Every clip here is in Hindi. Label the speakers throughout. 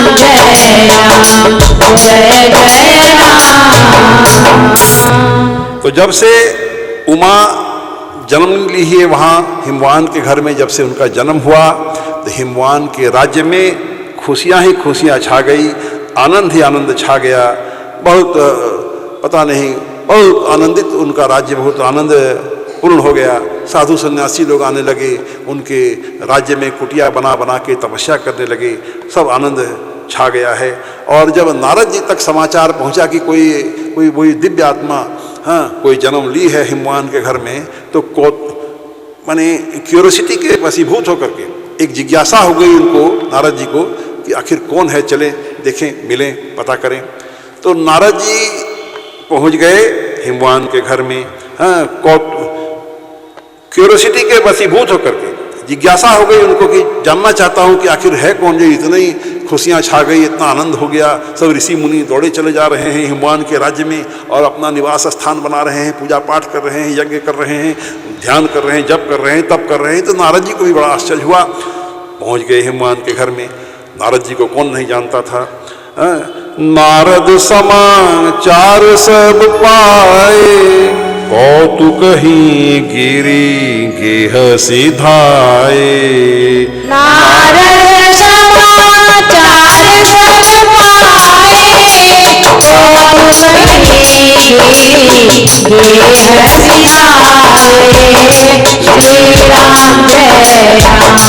Speaker 1: राम जय राम।
Speaker 2: तो जब से उमा जन्म ली है वहाँ हिमवान के घर में, जब से उनका जन्म हुआ तो हिमवान के राज्य में खुशियाँ ही खुशियाँ छा गई, आनंद ही आनंद छा गया। बहुत पता नहीं, बहुत आनंदित उनका राज्य, बहुत आनंद पूर्ण हो गया। साधु सन्यासी लोग आने लगे, उनके राज्य में कुटिया बना बना के तपस्या करने लगे, सब आनंद छा गया है। और जब नारद जी तक समाचार पहुंचा कि कोई दिव्य आत्मा कोई जन्म ली है हिमवान के घर में, तो माने क्यूरियोसिटी के वशीभूत होकर के एक जिज्ञासा हो गई उनको, नारद जी को, कि आखिर कौन है, चलें देखें, मिलें, पता करें। तो नारद जी पहुंच गए हिमवान के घर में, क्यूरियोसिटी के वशीभूत होकर के जिज्ञासा हो गई उनको कि जानना चाहता हूं कि आखिर है कौन, जो इतनी खुशियां छा गई, इतना आनंद हो गया, सब ऋषि मुनि दौड़े चले जा रहे हैं हिमवान के राज्य में और अपना निवास स्थान बना रहे हैं, पूजा पाठ कर रहे हैं, यज्ञ कर रहे हैं, ध्यान कर रहे हैं, जप कर रहे हैं, तप कर रहे हैं। तो नारद जी को भी बड़ा आश्चर्य हुआ। पहुंच गए हिमवान के घर में। नारद जी को कौन नहीं जानता था। नारद समाचार सब पाए, कौतुक ही गिरी गेह सिधाए।
Speaker 1: नारद समाचार सब पाए, कौतुक ही गिरी गेह सिधाए। श्री राम जय राम जय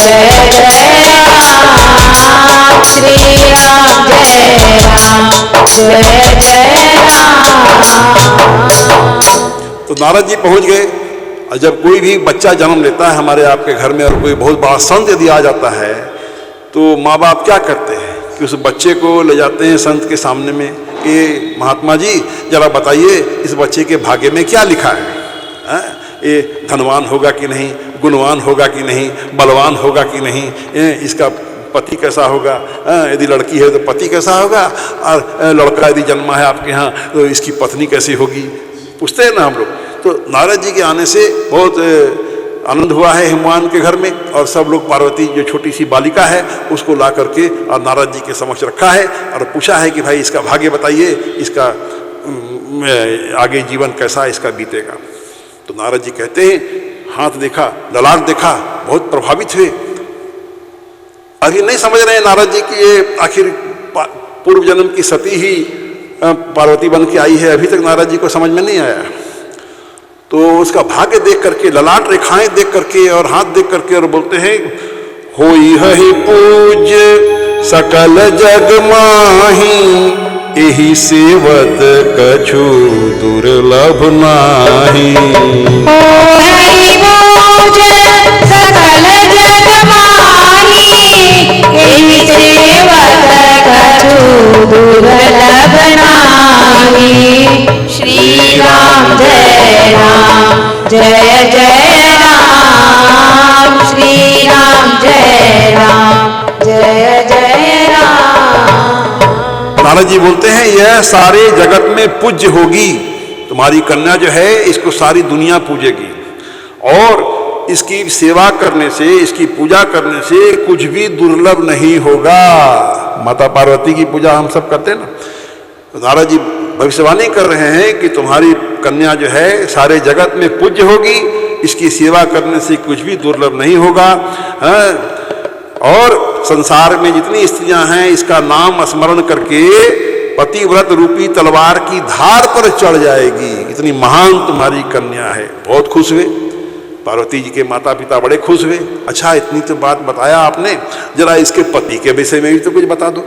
Speaker 1: जय राम। श्री राम जय राम जय जय राम।
Speaker 2: तो नारद जी पहुंच गए। और जब कोई भी बच्चा जन्म लेता है हमारे आपके घर में और कोई बहुत बड़ा संत यदि आ जाता है, तो माँ बाप क्या करते हैं कि उस बच्चे को ले जाते हैं संत के सामने में कि महात्मा जी जरा बताइए इस बच्चे के भाग्य में क्या लिखा है, ये धनवान होगा कि नहीं, गुणवान होगा कि नहीं, बलवान होगा कि नहीं, इसका पति कैसा होगा, यदि लड़की है तो पति कैसा होगा, और लड़का यदि जन्मा है आपके यहाँ तो इसकी पत्नी कैसी होगी, पूछते हैं ना हम लोग। तो नारद जी के आने से बहुत आनंद हुआ है हिमवान के घर में, और सब लोग पार्वती जो छोटी सी बालिका है उसको ला करके और नारद जी के समक्ष रखा है और पूछा है कि भाई इसका भाग्य बताइए, इसका आगे जीवन कैसा इसका बीतेगा। तो नारद जी कहते हैं, हाथ देखा, ललाट देखा, बहुत प्रभावित हुए। अभी नहीं समझ रहे हैं नारद जी कि ये आखिर पूर्व जन्म की सती ही पार्वती बन के आई है, अभी तक नारद जी को समझ में नहीं आया। तो उसका भाग्य देख करके, ललाट रेखाएं देख करके और हाथ देख करके और बोलते हैं, होई है पूज्य सकल जग माही, एही सेवत कछु दुर्लभ नाही।
Speaker 1: होई पूज्य सकल जग माही, एही सेवत कछु दुर्लभ नाही। श्री राम जय राम जय जय राम। श्री राम जय राम जय जय राम।
Speaker 2: नारद जी बोलते हैं, यह सारे जगत में पूज्य होगी, तुम्हारी कन्या जो है इसको सारी दुनिया पूजेगी, और इसकी सेवा करने से, इसकी पूजा करने से कुछ भी दुर्लभ नहीं होगा। माता पार्वती की पूजा हम सब करते हैं ना। तो नारद जी भविष्यवाणी कर रहे हैं कि तुम्हारी कन्या जो है सारे जगत में पूज्य होगी, इसकी सेवा करने से कुछ भी दुर्लभ नहीं होगा। और संसार में जितनी स्त्रियां हैं इसका नाम स्मरण करके पतिव्रत रूपी तलवार की धार पर चढ़ जाएगी, इतनी महान तुम्हारी कन्या है। बहुत खुश हुए पार्वती जी के माता पिता, बड़े खुश हुए। अच्छा इतनी तो बात बताया आपने, जरा इसके पति के विषय में भी तो कुछ बता दो।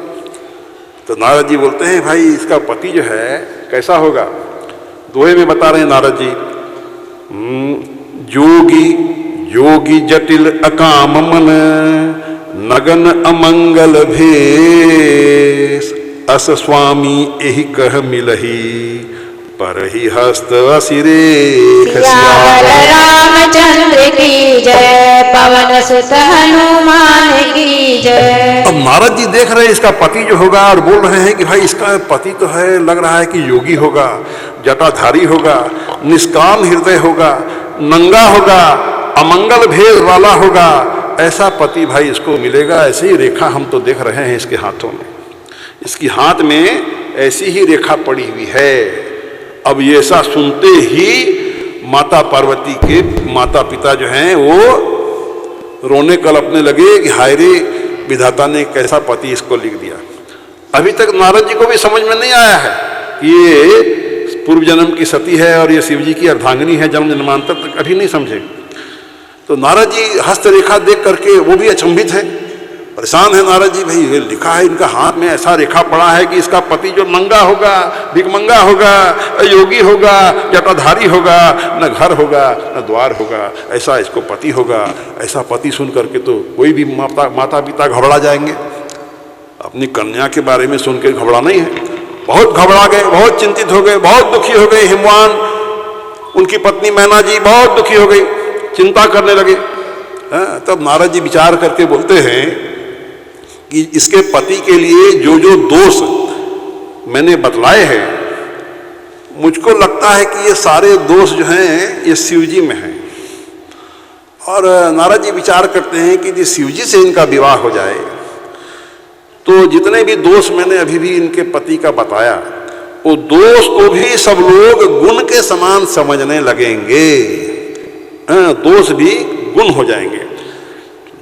Speaker 2: तो नारद जी बोलते हैं, भाई इसका पति जो है कैसा होगा। दोहे में बता रहे हैं नारद जी, जोगी योगी जटिल अकाम मन, नगन अमंगल भेष, अस स्वामी एहि कह मिलही, परहि हस्त असिरे।
Speaker 1: सियावर रामचंद्र की जय, पवन सुत हनुमान की जय।
Speaker 2: अब नारद जी देख रहे हैं इसका पति जो होगा और बोल रहे हैं कि भाई इसका पति तो है, लग रहा है कि योगी होगा, जटाधारी होगा, निष्काम हृदय होगा, नंगा होगा, अमंगल भेद वाला होगा, ऐसा पति भाई इसको मिलेगा, ऐसी ही रेखा हम तो देख रहे हैं इसके हाथों में, इसकी हाथ में ऐसी ही रेखा पड़ी हुई है। अब ये ऐसा सुनते ही माता पार्वती के माता पिता जो हैं वो रोने कलपने लगे कि हाय रे, विधाता ने कैसा पति इसको लिख दिया। अभी तक नारद जी को भी समझ में नहीं आया है कि ये पूर्व जन्म की सती है और ये शिव जी की अर्धांगिनी है, जन्म जन्मांतर तक कभी नहीं समझे। तो नारद जी हस्तरेखा देख करके वो भी अचंभित है, परेशान है नारद जी। भाई ये लिखा है इनका हाथ में, ऐसा रेखा पड़ा है कि इसका पति जो नंगा होगा, भिखमंगा होगा, योगी होगा, जटाधारी होगा, न घर होगा न द्वार होगा, ऐसा इसको पति होगा। ऐसा पति सुन करके तो कोई भी माता पिता घबरा जाएंगे। अपनी कन्या के बारे में सुन के घबराना ही है। बहुत घबरा गए, बहुत चिंतित हो गए, बहुत दुखी हो गए। हिमवान उनकी पत्नी मैना जी बहुत दुखी हो गई, चिंता करने लगे। तब नारद जी विचार करके बोलते हैं कि इसके पति के लिए जो जो दोष मैंने बतलाए हैं, मुझको लगता है कि ये सारे दोष जो हैं ये शिव जी में हैं। और नारद जी विचार करते हैं कि यदि शिव जी से इनका विवाह हो जाए तो जितने भी दोष मैंने अभी भी इनके पति का बताया, वो दोष को भी सब लोग गुण के समान समझने लगेंगे, दोष भी गुण हो जाएंगे।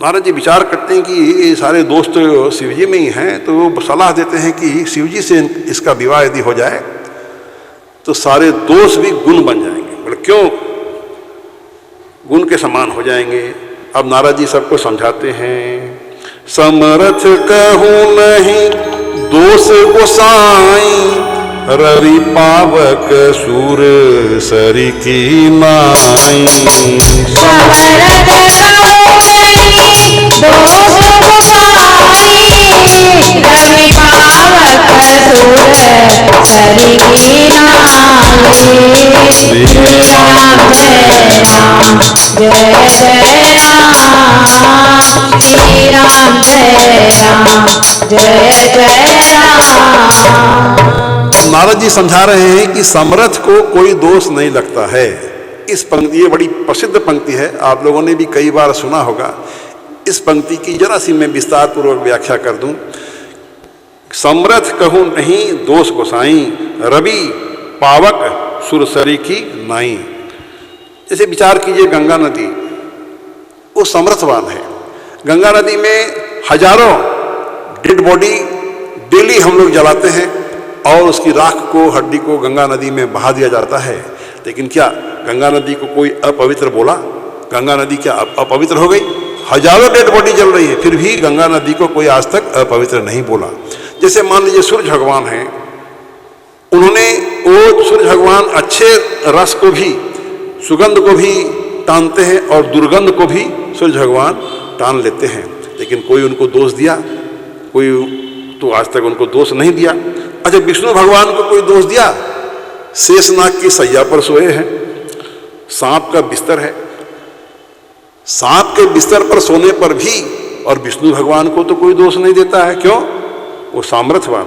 Speaker 2: नारद जी विचार करते हैं कि ये सारे दोष तो शिव जी में ही हैं, तो वो सलाह देते हैं कि शिव जी से इसका विवाह यदि हो जाए तो सारे दोष भी गुण बन जाएंगे। बोले क्यों? गुण के समान हो जाएंगे। अब नारद जी सबको समझाते हैं, समरथ कहूँ नहीं दोष गोसाई, रवि पावक सूर सरी की माई।
Speaker 1: समरथ कहूँ नहीं दोष गोसाई, रवि पावक सूर सरी की नाई। श्री राम जय राम जय जय राम, श्री राम जय राम जय जय राम।
Speaker 2: नारद जी समझा रहे हैं कि समरथ को कोई दोष नहीं लगता है। इस पंक्ति, ये बड़ी प्रसिद्ध पंक्ति है, आप लोगों ने भी कई बार सुना होगा। इस पंक्ति की जरा सी मैं विस्तार पूर्वक व्याख्या कर दूं। समरथ कहूँ नहीं दोष गोसाई, रवि पावक सुरसरी की नाई। जैसे विचार कीजिए, गंगा नदी वो समर्थवान है। गंगा नदी में हजारों डेड बॉडी डेली हम लोग जलाते हैं और उसकी राख को, हड्डी को गंगा नदी में बहा दिया जाता है। लेकिन क्या गंगा नदी को कोई अपवित्र बोला? गंगा नदी क्या अपवित्र हो गई? हजारों डेड बॉडी जल रही है, फिर भी गंगा नदी को कोई आज तक अपवित्र नहीं बोला। जैसे मान लीजिए सूर्य भगवान हैं, उन्होंने वो सूर्य भगवान अच्छे रस को भी, सुगंध को भी टानते हैं और दुर्गंध को भी सूर्य भगवान टान लेते हैं। लेकिन कोई उनको दोष दिया? कोई तो आज तक उनको दोष नहीं दिया। अच्छा, विष्णु भगवान को कोई दोष दिया? शेषनाग की सैया पर सोए हैं, सांप का बिस्तर है, सांप के बिस्तर पर सोने पर भी और विष्णु भगवान को तो कोई दोष नहीं देता है। क्यों? वो सामर्थ्यवान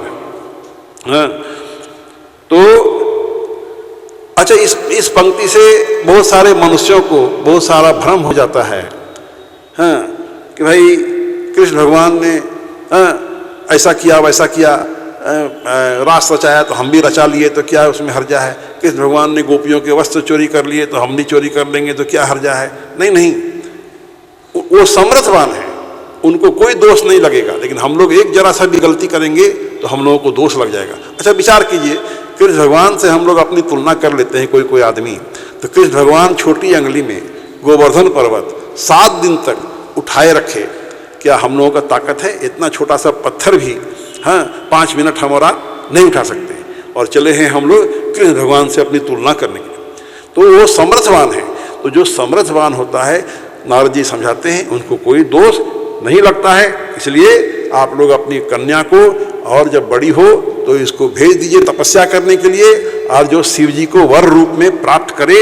Speaker 2: है। तो अच्छा, इस पंक्ति से बहुत सारे मनुष्यों को बहुत सारा भ्रम हो जाता है, कि भाई कृष्ण भगवान ने ऐसा किया वैसा किया, रास रचाया तो हम भी रचा लिए तो क्या उसमें हर्जा है? कृष्ण भगवान ने गोपियों के वस्त्र चोरी कर लिए तो हम भी चोरी कर लेंगे तो क्या हर्जा है? नहीं नहीं, वो समर्थवान है, उनको कोई दोष नहीं लगेगा। लेकिन हम लोग एक जरा सा भी गलती करेंगे तो हम लोगों को दोष लग जाएगा। अच्छा, विचार कीजिए, कृष्ण भगवान से हम लोग अपनी तुलना कर लेते हैं कोई आदमी, तो कृष्ण भगवान छोटी अंगली में गोवर्धन पर्वत 7 दिन तक उठाए रखे, क्या हम लोगों का ताकत है? इतना छोटा सा पत्थर भी 5 मिनट हमारा नहीं उठा सकते, और चले हैं हम लोग कृष्ण भगवान से अपनी तुलना करने के लिए। तो वो समर्थवान है। तो जो समर्थवान होता है, नारद जी समझाते हैं, उनको कोई दोष नहीं लगता है। इसलिए आप लोग अपनी कन्या को, और जब बड़ी हो तो इसको भेज दीजिए तपस्या करने के लिए, और जो शिव जी को वर रूप में प्राप्त करे,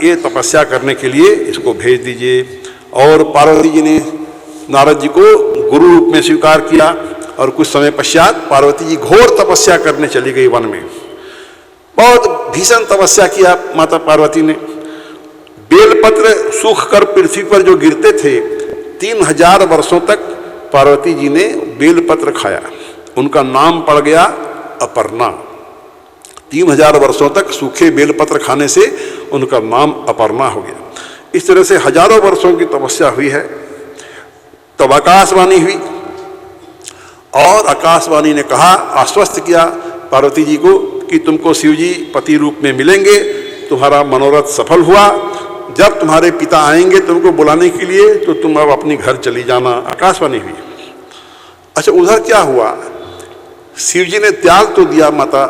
Speaker 2: ये तपस्या करने के लिए इसको भेज दीजिए। और पार्वती जी ने नारद जी को गुरु रूप में स्वीकार किया, और कुछ समय पश्चात पार्वती जी घोर तपस्या करने चली गई वन में। बहुत भीषण तपस्या किया माता पार्वती ने। बेलपत्र सूख कर पृथ्वी पर जो गिरते थे, 3000 वर्षों तक पार्वती जी ने बेलपत्र खाया, उनका नाम पड़ गया अपर्णा। 3000 वर्षों तक सूखे बेलपत्र खाने से उनका नाम अपर्णा हो गया। इस तरह से हजारों वर्षों की तपस्या हुई है। तब आकाशवाणी हुई और आकाशवाणी ने कहा, आश्वस्त किया पार्वती जी को कि तुमको शिव जी पति रूप में मिलेंगे, तुम्हारा मनोरथ सफल हुआ। जब तुम्हारे पिता आएंगे तुमको बुलाने के लिए तो तुम अब अपने घर चली जाना। आकाशवाणी हुई। अच्छा, उधर क्या हुआ? शिव जी ने त्याग तो दिया माता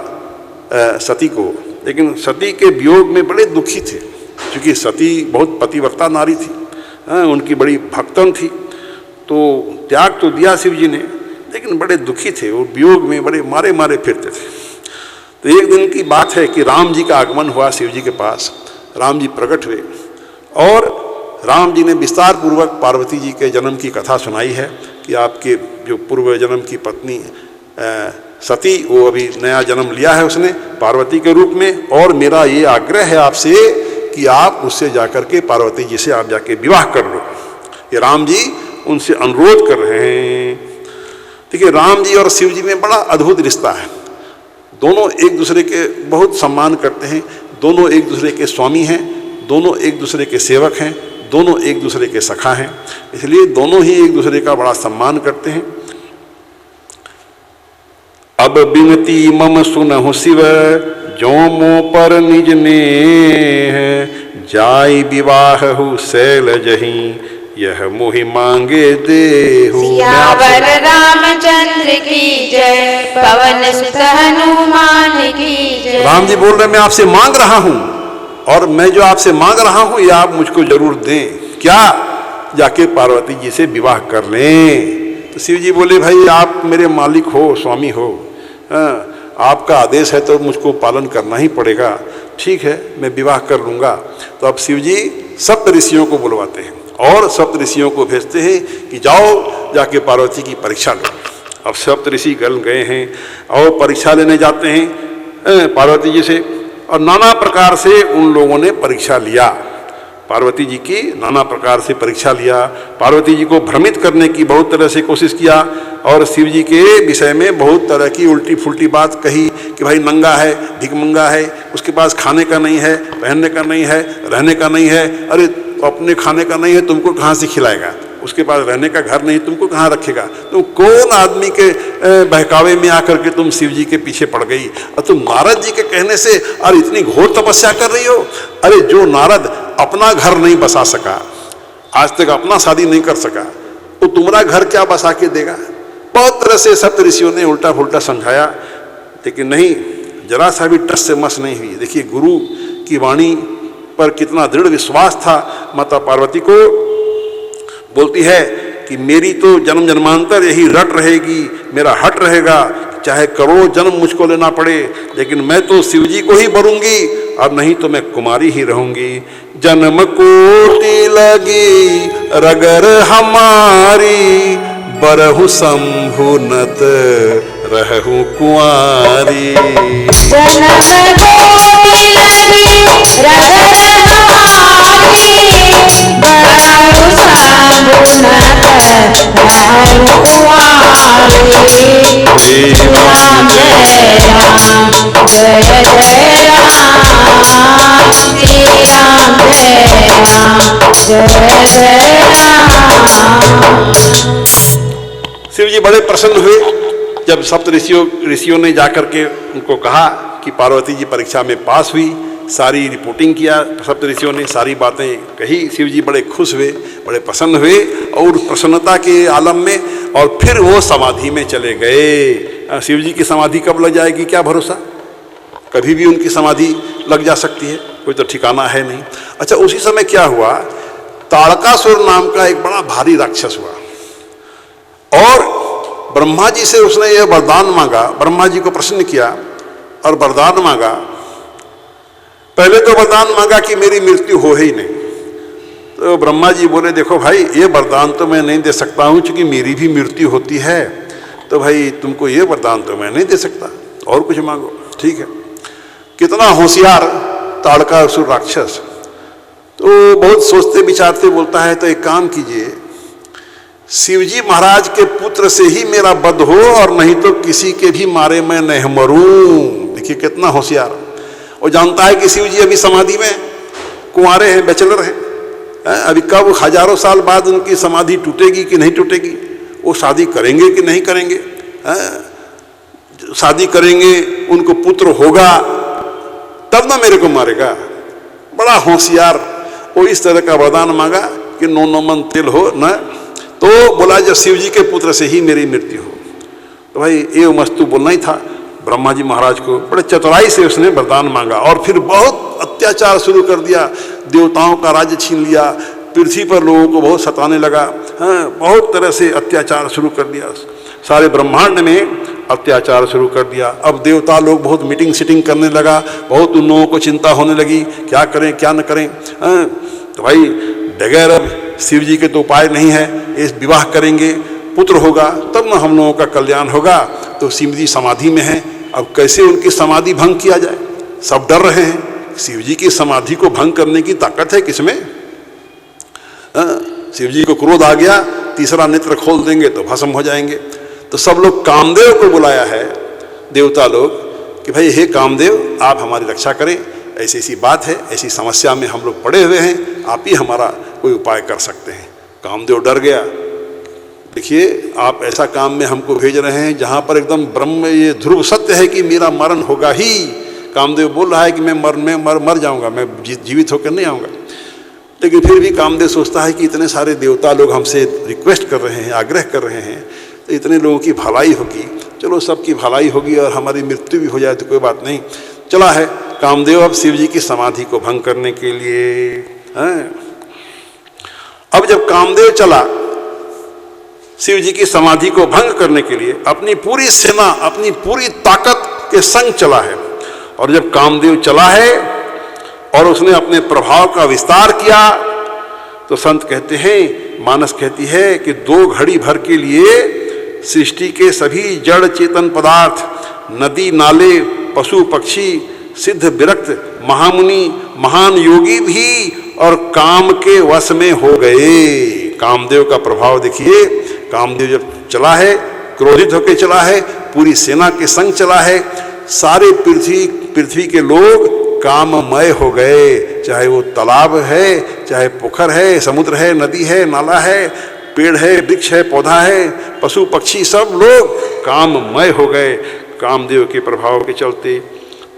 Speaker 2: सती को, लेकिन सती के वियोग में बड़े दुखी थे, क्योंकि सती बहुत पतिव्रता नारी थी, उनकी बड़ी भक्तन थी। तो त्याग तो दिया शिव जी ने, लेकिन बड़े दुखी थे, वो वियोग में बड़े मारे मारे फिरते थे। तो एक दिन की बात है कि राम जी का आगमन हुआ शिव जी के पास। राम जी प्रकट हुए और राम जी ने विस्तार पूर्वक पार्वती जी के जन्म की कथा सुनाई है कि आपके जो पूर्व जन्म की पत्नी सती, वो अभी नया जन्म लिया है उसने पार्वती के रूप में, और मेरा ये आग्रह है आपसे कि आप उससे जाकर के पार्वती जी से आप जाके विवाह कर लो। ये राम जी उनसे अनुरोध कर रहे हैं। देखिए, राम जी और शिव जी में बड़ा अद्भुत रिश्ता है। दोनों एक दूसरे के बहुत सम्मान करते हैं, दोनों एक दूसरे के स्वामी हैं, दोनों एक दूसरे के सेवक हैं, दोनों एक दूसरे के सखा हैं, इसलिए दोनों ही एक दूसरे का बड़ा सम्मान करते हैं। अब बिनती मम सुनहु शिव, जो मो पर निज ने जाय विवाहहु शैल जहीं, यह मोहि मांगे देहु।
Speaker 1: सियावर रामचंद्र की जय, पवन सुत हनुमान की जय।
Speaker 2: राम जी बोल रहे, मैं आपसे मांग रहा हूं, और मैं जो आपसे मांग रहा हूं ये आप मुझको जरूर दें। क्या? जाके पार्वती जी से विवाह कर लें। तो शिव जी बोले, भाई आप मेरे मालिक हो, स्वामी हो, आपका आदेश है तो मुझको पालन करना ही पड़ेगा। ठीक है, मैं विवाह कर लूँगा। तो अब शिव जी सप्त ऋषियों को बुलवाते हैं और सप्त ऋषियों को भेजते हैं कि जाओ जाके पार्वती की परीक्षा लो। अब सप्त ऋषि गए हैं और परीक्षा लेने जाते हैं पार्वती जी से, और नाना प्रकार से उन लोगों ने परीक्षा लिया। पार्वती जी की नाना प्रकार से परीक्षा लिया, पार्वती जी को भ्रमित करने की बहुत तरह से कोशिश किया, और शिव जी के विषय में बहुत तरह की उल्टी फुल्टी बात कही कि भाई नंगा है, भिखमंगा है, उसके पास खाने का नहीं है, पहनने का नहीं है, रहने का नहीं है। अरे अपने खाने का नहीं है, तुमको कहाँ से खिलाएगा? उसके पास रहने का घर नहीं, तुमको कहाँ रखेगा? तुम कौन आदमी के बहकावे में आकर के तुम शिव जी के पीछे पड़ गई, और तुम नारद जी के कहने से अरे इतनी घोर तपस्या कर रही हो। अरे जो नारद अपना घर नहीं बसा सका, आज तक अपना शादी नहीं कर सका, तो तुम्हारा घर क्या बसा के देगा? बहुत तरह से सप्त ऋषियों ने उल्टा फुल्टा समझाया, लेकिन नहीं, जरा सा भी टस से मस नहीं हुई। देखिए, गुरु की वाणी पर कितना दृढ़ विश्वास था। माता पार्वती को बोलती है कि मेरी तो जन्म जन्मांतर यही रट रहेगी, मेरा हट रहेगा, चाहे करोड़ों जन्म मुझको लेना पड़े, लेकिन मैं तो शिव जी को ही वरूंगी, और नहीं तो मैं कुमारी ही रहूंगी। जन्म कोटि लगी रगर हमारी, बरहु शंभुनत रहु कुंवारी।
Speaker 1: जन्म कोटि लगी रगर हमारी, बरहु शंभुनत रहु कुंवारी। राम जय राम, जय जय राम, श्री राम जय राम, जय जय राम।
Speaker 2: शिव जी बड़े प्रसन्न हुए जब सप्त ऋषियों ने जाकर के उनको कहा कि पार्वती जी परीक्षा में पास हुई। सारी रिपोर्टिंग किया सप्त ऋषियों ने, सारी बातें कही। शिव जी बड़े खुश हुए, बड़े प्रसन्न हुए, और प्रसन्नता के आलम में और फिर वो समाधि में चले गए। शिव जी की समाधि कब लग जाएगी क्या भरोसा? कभी भी उनकी समाधि लग जा सकती है, कोई तो ठिकाना है नहीं। अच्छा, उसी समय क्या हुआ, ताड़कासुर नाम का एक बड़ा भारी राक्षस हुआ, और ब्रह्मा जी से उसने यह वरदान मांगा। ब्रह्मा जी को प्रश्न किया और वरदान मांगा। पहले तो वरदान मांगा कि मेरी मृत्यु हो ही नहीं। तो ब्रह्मा जी बोले, देखो भाई, ये वरदान तो मैं नहीं दे सकता हूँ, क्योंकि मेरी भी मृत्यु होती है, तो भाई तुमको ये वरदान तो मैं नहीं दे सकता, और कुछ मांगो। ठीक है। कितना होशियार ताड़कासुर राक्षस। तो बहुत सोचते विचारते बोलता है, तो एक काम कीजिए, शिवजी महाराज के पुत्र से ही मेरा वध हो और नहीं तो किसी के भी मारे मैं नहीं मरूं। देखिए कितना होशियार। और जानता है कि शिवजी अभी समाधि में कुंवारे हैं, बैचलर हैं। अभी कब हजारों साल बाद उनकी समाधि टूटेगी कि नहीं टूटेगी, वो शादी करेंगे कि नहीं करेंगे, शादी करेंगे उनको पुत्र होगा तब ना मेरे को मारेगा। बड़ा होशियार। वो इस तरह का वरदान मांगा कि नो मन तिल हो न, तो बोला जब शिव जी के पुत्र से ही मेरी मृत्यु हो। तो भाई ये मस्तु बोलना ही था ब्रह्मा जी महाराज को। बड़े चतुराई से उसने वरदान मांगा और फिर बहुत अत्याचार शुरू कर दिया। देवताओं का राज्य छीन लिया, पृथ्वी पर लोगों को बहुत सताने लगा। बहुत तरह से अत्याचार शुरू कर दिया, सारे ब्रह्मांड में अत्याचार शुरू कर दिया। अब देवता लोग बहुत मीटिंग सीटिंग करने लगा, बहुत उन लोगों को चिंता होने लगी क्या करें क्या न करें। तो भाई बगैर अब शिव जी के तो उपाय नहीं है, इस विवाह करेंगे पुत्र होगा तब ना हम लोगों का कल्याण होगा। तो शिव जी समाधि में हैं, अब कैसे उनकी समाधि भंग किया जाए। सब डर रहे हैं। शिव जी की समाधि को भंग करने की ताकत है किसमें। शिव जी को क्रोध आ गया, तीसरा नेत्र खोल देंगे तो भस्म हो जाएंगे। तो सब लोग कामदेव को बुलाया है, देवता लोग, कि भाई हे कामदेव आप हमारी रक्षा करें, ऐसी ऐसी बात है, ऐसी समस्या में हम लोग पड़े हुए हैं, आप ही हमारा कोई उपाय कर सकते हैं। कामदेव डर गया। देखिए आप ऐसा काम में हमको भेज रहे हैं जहाँ पर एकदम ब्रह्म ये ध्रुव सत्य है कि मेरा मरण होगा ही। कामदेव बोल रहा है कि मैं मर जाऊँगा, मैं जीवित होकर नहीं आऊँगा। लेकिन फिर भी कामदेव सोचता है कि इतने सारे देवता लोग हमसे रिक्वेस्ट कर रहे हैं, आग्रह कर रहे हैं, तो इतने लोगों की भलाई होगी, चलो सबकी भलाई होगी और हमारी मृत्यु भी हो जाए तो कोई बात नहीं। चला है कामदेव अब शिव जी की समाधि को भंग करने के लिए। अब जब कामदेव चला शिव जी की समाधि को भंग करने के लिए, अपनी पूरी सेना अपनी पूरी ताकत के संग चला है। और जब कामदेव चला है और उसने अपने प्रभाव का विस्तार किया तो संत कहते हैं, मानस कहती है कि 2 घड़ी भर के लिए सृष्टि के सभी जड़ चेतन पदार्थ, नदी नाले, पशु पक्षी, सिद्ध विरक्त, महामुनि, महान योगी भी और काम के वश में हो गए। कामदेव का प्रभाव देखिए। कामदेव जब चला है, क्रोधित होकर चला है, पूरी सेना के संग चला है, सारे पृथ्वी के लोग काममय हो गए। चाहे वो तालाब है, चाहे पोखर है, समुद्र है, नदी है, नाला है, पेड़ है, वृक्ष है, पौधा है, पशु पक्षी, सब लोग काममय हो गए कामदेव के प्रभाव के चलते।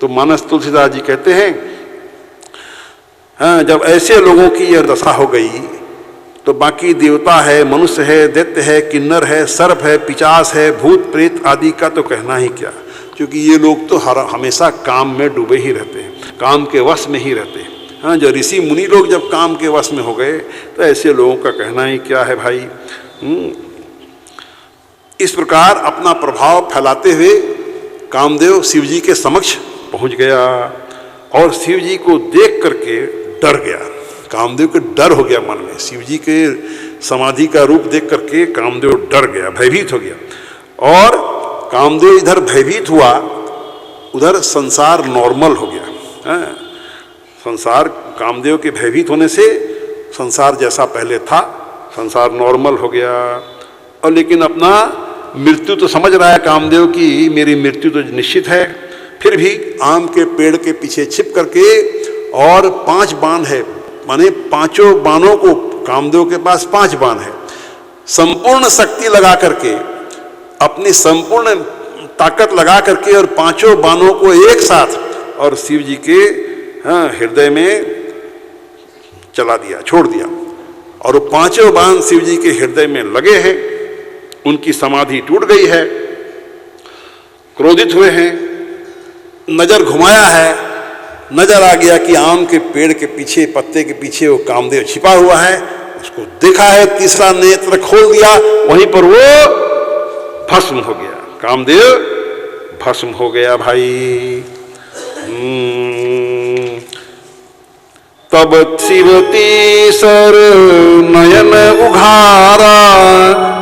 Speaker 2: तो मानस तुलसीदास जी कहते हैं, जब ऐसे लोगों की यह दशा हो गई तो बाकी देवता है, मनुष्य है, दैत्य है, किन्नर है, सर्प है, पिशाच है, भूत प्रेत आदि का तो कहना ही क्या, क्योंकि ये लोग तो हमेशा काम में डूबे ही रहते हैं, काम के वश में ही रहते हैं। हाँ, जो ऋषि मुनि लोग जब काम के वश में हो गए तो ऐसे लोगों का कहना ही क्या है भाई। इस प्रकार अपना प्रभाव फैलाते हुए कामदेव शिव जी के समक्ष पहुंच गया और शिव जी को देख करके डर गया। कामदेव को डर हो गया मन में, शिव जी के समाधि का रूप देख करके कामदेव डर गया, भयभीत हो गया। और कामदेव इधर भयभीत हुआ, उधर संसार नॉर्मल हो गया। संसार कामदेव के भयभीत होने से संसार जैसा पहले था, संसार नॉर्मल हो गया। और लेकिन अपना मृत्यु तो समझ रहा है कामदेव की मेरी मृत्यु तो निश्चित है। फिर भी आम के पेड़ के पीछे छिप करके, और 5 बाण है, माने 5 बाणों को, कामदेव के पास 5 बाण है, संपूर्ण शक्ति लगा करके, अपनी संपूर्ण ताकत लगा करके और 5 बाणों को एक साथ और शिव जी के हृदय में चला दिया, छोड़ दिया। और वो 5 बाण शिव जी के हृदय में लगे हैं, उनकी समाधि टूट गई है। क्रोधित हुए हैं, नजर घुमाया है, नजर आ गया कि आम के पेड़ के पीछे, पत्ते के पीछे वो कामदेव छिपा हुआ है। उसको देखा है, तीसरा नेत्र खोल दिया, वहीं पर वो भस्म हो गया। कामदेव भस्म हो गया भाई। तब शिव तीसर नयन उघारा,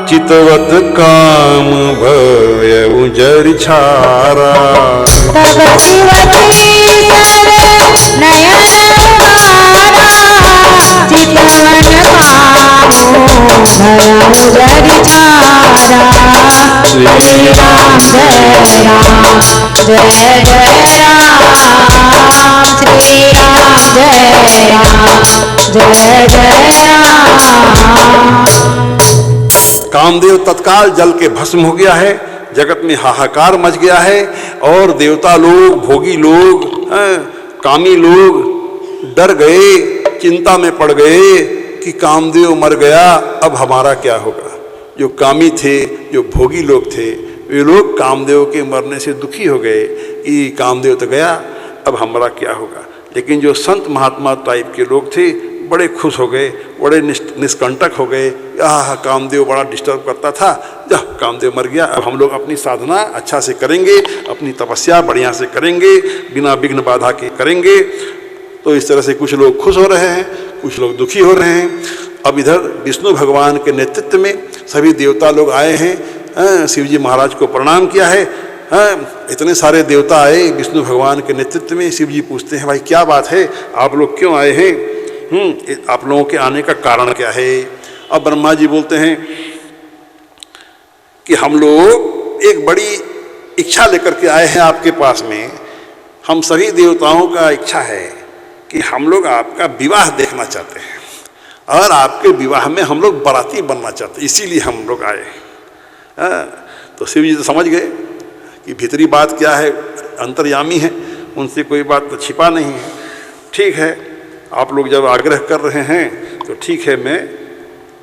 Speaker 2: चितवत काम भय उजर छारा।
Speaker 1: तब शिव तीसर नयन उघारा, चितवन काम भयउ जरि छाड़ा। श्री राम जय राम जय जय राम। श्री राम जय राम जय जय राम।
Speaker 2: कामदेव तत्काल जल के भस्म हो गया है, जगत में हाहाकार मच गया है और देवता लोग, भोगी लोग, कामी लोग डर गए, चिंता में पड़ गए कि कामदेव मर गया, अब हमारा क्या होगा। जो कामी थे, जो भोगी लोग थे, वे लोग कामदेव के मरने से दुखी हो गए कि कामदेव तो गया, अब हमारा क्या होगा। लेकिन जो संत महात्मा टाइप के लोग थे बड़े खुश हो गए, बड़े निष्कंटक हो गए। कामदेव बड़ा डिस्टर्ब करता था, जब कामदेव मर गया अब हम लोग अपनी साधना अच्छा से करेंगे, अपनी तपस्या बढ़िया से करेंगे, बिना विघ्न बाधा के करेंगे। तो इस तरह से कुछ लोग खुश हो रहे हैं, कुछ लोग दुखी हो रहे हैं। अब इधर विष्णु भगवान के नेतृत्व में सभी देवता लोग आए हैं, शिव जी महाराज को प्रणाम किया है। इतने सारे देवता आए विष्णु भगवान के नेतृत्व में। शिव जी पूछते हैं, भाई क्या बात है, आप लोग क्यों आए हैं, आप लोगों के आने का कारण क्या है। अब ब्रह्मा जी बोलते हैं कि हम लोग एक बड़ी इच्छा लेकर के आए हैं आपके पास में। हम सभी देवताओं का इच्छा है कि हम लोग आपका विवाह देखना चाहते हैं और आपके विवाह में हम लोग बाराती बनना चाहते हैं, इसीलिए हम लोग आए। तो शिव जी तो समझ गए कि भीतरी बात क्या है, अंतर्यामी है, उनसे कोई बात तो छिपा नहीं है। ठीक है, आप लोग जब आग्रह कर रहे हैं तो ठीक है, मैं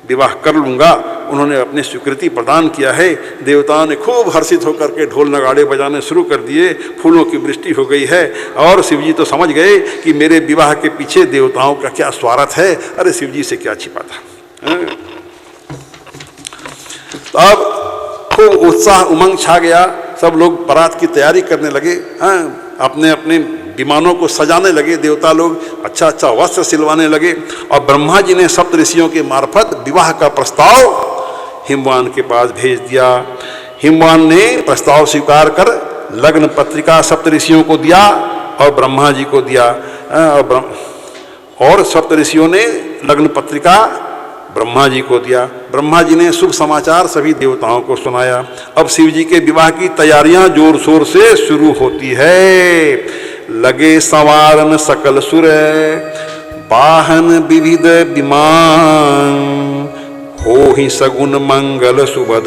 Speaker 2: विवाह कर लूँगा। उन्होंने अपनी स्वीकृति प्रदान किया है। देवताओं ने खूब हर्षित होकर के ढोल नगाड़े बजाने शुरू कर दिए, फूलों की वृष्टि हो गई है। और शिवजी तो समझ गए कि मेरे विवाह के पीछे देवताओं का क्या स्वार्थ है। अरे शिवजी से क्या छिपा था। अब खूब उत्साह उमंग छा गया, सब लोग बारात की तैयारी करने लगे। अपने अपने विमानों को सजाने लगे, देवता लोग अच्छा अच्छा वस्त्र सिलवाने लगे। और ब्रह्मा जी ने सप्त ऋषियों के मार्फत विवाह का प्रस्ताव हिमवान के पास भेज दिया। हिमवान ने प्रस्ताव स्वीकार कर लग्न पत्रिका सप्त ऋषियों को दिया और ब्रह्मा जी को दिया। और सप्त ऋषियों ने लग्न पत्रिका ब्रह्मा जी को दिया। ब्रह्मा जी ने शुभ समाचार सभी देवताओं को सुनाया। अब शिव जी के विवाह की तैयारियां जोर शोर से शुरू होती है। लगे संवारन सकल सुर, वाहन विविध विमान, हो ही सगुन मंगल सुबध,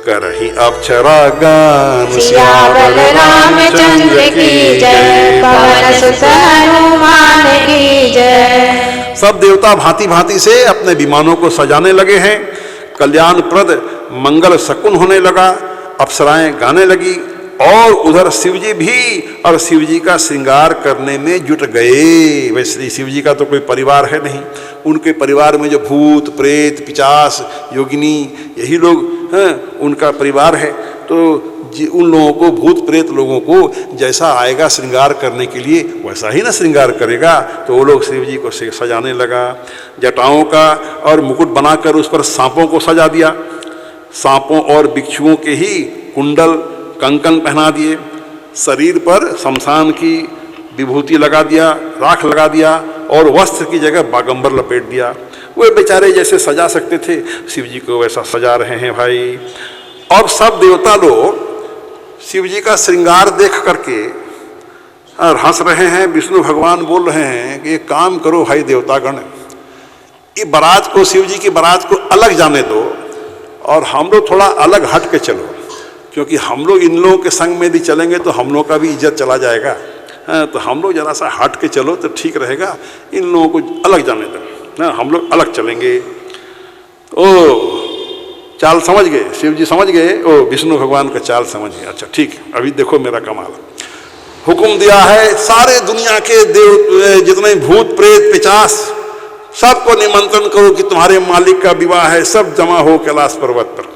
Speaker 2: करहि अप्सरा गान।
Speaker 1: सियावर रामचंद्र की जय, पवन सुत हनुमान की जय।
Speaker 2: सब देवता भांति भांति से अपने विमानों को सजाने लगे हैं। कल्याणप्रद मंगल शकुन होने लगा, अप्सराएं गाने लगी। और उधर शिवजी भी और शिवजी का श्रृंगार करने में जुट गए। वैसे शिवजी का तो कोई परिवार है नहीं, उनके परिवार में जो भूत प्रेत पिशाच योगिनी यही लोग हैं, उनका परिवार है। तो उन लोगों को, भूत प्रेत लोगों को जैसा आएगा श्रृंगार करने के लिए वैसा ही ना श्रृंगार करेगा। तो वो लोग शिव जी को सजाने लगा। जटाओं का और मुकुट बनाकर उस पर सांपों को सजा दिया। सांपों और बिच्छुओं के ही कुंडल कंकन पहना दिए। शरीर पर शमशान की विभूति लगा दिया, राख लगा दिया और वस्त्र की जगह बागंबर लपेट दिया। वे बेचारे जैसे सजा सकते थे शिव जी को वैसा सजा रहे हैं भाई। और सब देवता लोग शिव जी का श्रृंगार देख करके और हंस रहे हैं। विष्णु भगवान बोल रहे हैं कि एक काम करो भाई देवतागण, ये बारात को, शिव जी की बारात को अलग जाने दो और हम लोग थोड़ा अलग हट के चलो, क्योंकि हम लोग इन लोगों के संग में भी चलेंगे तो हम लोग का भी इज्जत चला जाएगा। तो हम लोग जरा सा हट के चलो तो ठीक रहेगा, इन लोगों को अलग जाने दो, हम लोग अलग चलेंगे। ओ चाल समझ गए, शिव जी समझ गए, ओ विष्णु भगवान का चाल समझ गए। अच्छा ठीक, अभी देखो मेरा कमाल। हुक्म दिया है सारे दुनिया के देव जितने भूत प्रेत पिशाच सबको निमंत्रण करो कि तुम्हारे मालिक का विवाह है, सब जमा हो कैलाश पर्वत पर।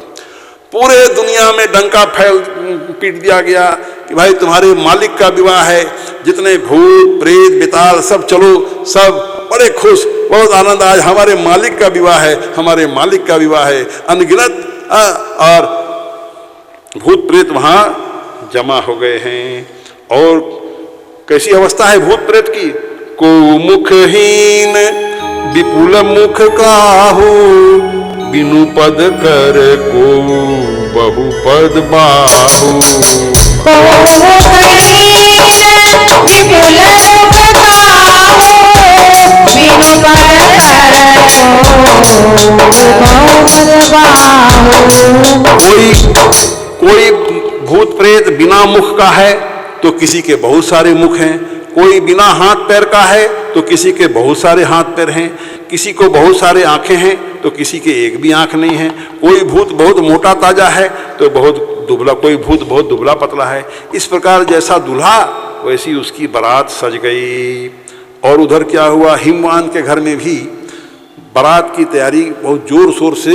Speaker 2: पूरे दुनिया में डंका पीट दिया गया कि भाई तुम्हारे मालिक का विवाह है, जितने भूत प्रेत बेताल सब चलो, सब बड़े खुश, बहुत आनंद, आज हमारे मालिक का विवाह है, हमारे मालिक का विवाह है। अनगिनत और भूत प्रेत वहां जमा हो गए हैं। और कैसी अवस्था है भूत प्रेत की? को मुखहीन विपुल मुख काहू बिनु पद कर को बहुपद बाहू। कोई भूत प्रेत बिना मुख का है तो किसी के बहुत सारे मुख हैं, कोई बिना हाथ पैर का है तो किसी के बहुत सारे हाथ पैर हैं, किसी को बहुत सारे आंखें हैं तो किसी के एक भी आंख नहीं है, कोई भूत बहुत मोटा ताजा है तो बहुत दुबला, कोई भूत बहुत दुबला पतला है। इस प्रकार जैसा दूल्हा वैसी उसकी बारात सज गई। और उधर क्या हुआ, हिमवान के घर में भी बारात की तैयारी बहुत जोर शोर से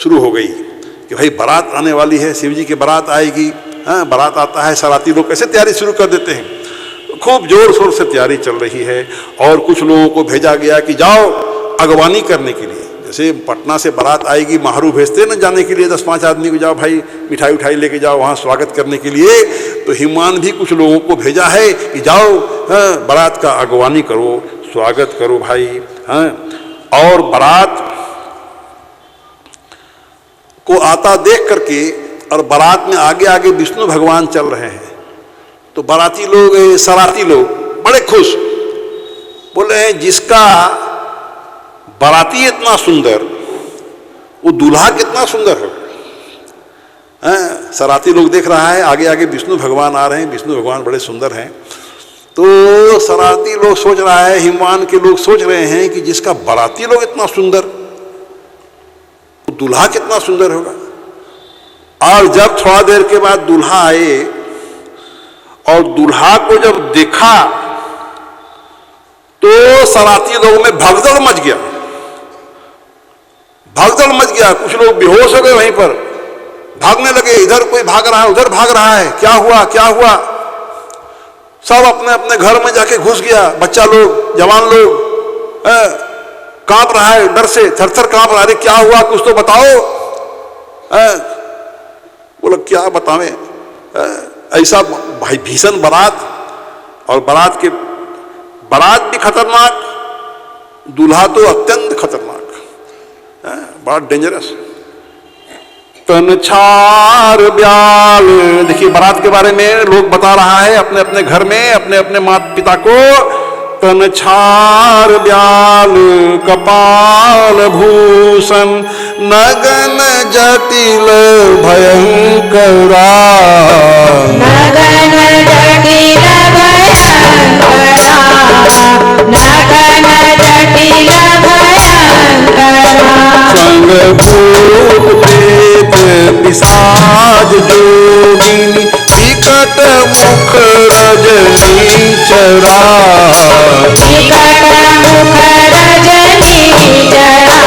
Speaker 2: शुरू हो गई कि भाई बारात आने वाली है, शिव जी की बारात आएगी। हाँ, बारात आता है, सराती लोग कैसे तैयारी शुरू कर देते हैं, खूब जोर शोर से तैयारी चल रही है। और कुछ लोगों को भेजा गया कि जाओ अगवानी करने के लिए, जैसे पटना से बारात आएगी, महारू भेजते न जाने के लिए 10-5 आदमी को, जाओ भाई मिठाई उठाई लेके जाओ वहाँ स्वागत करने के लिए। तो हिमवान भी कुछ लोगों को भेजा है कि जाओ बारात का अगवानी करो, स्वागत करो भाई। हाँ, और बारात को आता देख करके और बारात में आगे आगे विष्णु भगवान चल रहे हैं, तो बाराती लोग, सराती लोग बड़े खुश, बोले हैं जिसका बाराती इतना सुंदर वो दूल्हा कितना सुंदर है। सराती लोग देख रहा है आगे आगे विष्णु भगवान आ रहे हैं, विष्णु भगवान बड़े सुंदर हैं। तो सराती लोग सोच रहा है, हिमवान के लोग सोच रहे हैं कि जिसका बाराती लोग इतना सुंदर, वो दूल्हा कितना सुंदर होगा। और जब थोड़ा देर के बाद दूल्हा आए और दूल्हा को जब देखा तो सराती लोगों में भगदड़ मच गया, भगदड़ मच गया। कुछ लोग बेहोश हो गए, वहीं पर भागने लगे, इधर कोई भाग रहा है, उधर भाग रहा है, क्या हुआ क्या हुआ। सब अपने अपने घर में जाके घुस गया, बच्चा लोग, जवान लोग कांप रहा है, डर से थर-थर कांप रहा है, क्या हुआ कुछ तो बताओ। बोला क्या बतावें, ऐसा भाई भीषण बारात, और बारात भी खतरनाक, दूल्हा तो अत्यंत खतरनाक, बड़ा डेंजरस। तन छार ब्याल, देखिए बारात के बारे में लोग बता रहा है अपने अपने घर में अपने अपने माता पिता को। तन छार ब्याल कपाल भूषण नगन जटिल भयंकरा,
Speaker 1: नगन जटिल भयंकरा, नगन जटिल भयंकरा।
Speaker 2: संग भूत प्रेत पिशाच जोगिनी विकट मुख रजनी चरा,
Speaker 1: विकट मुख रजनी चरा,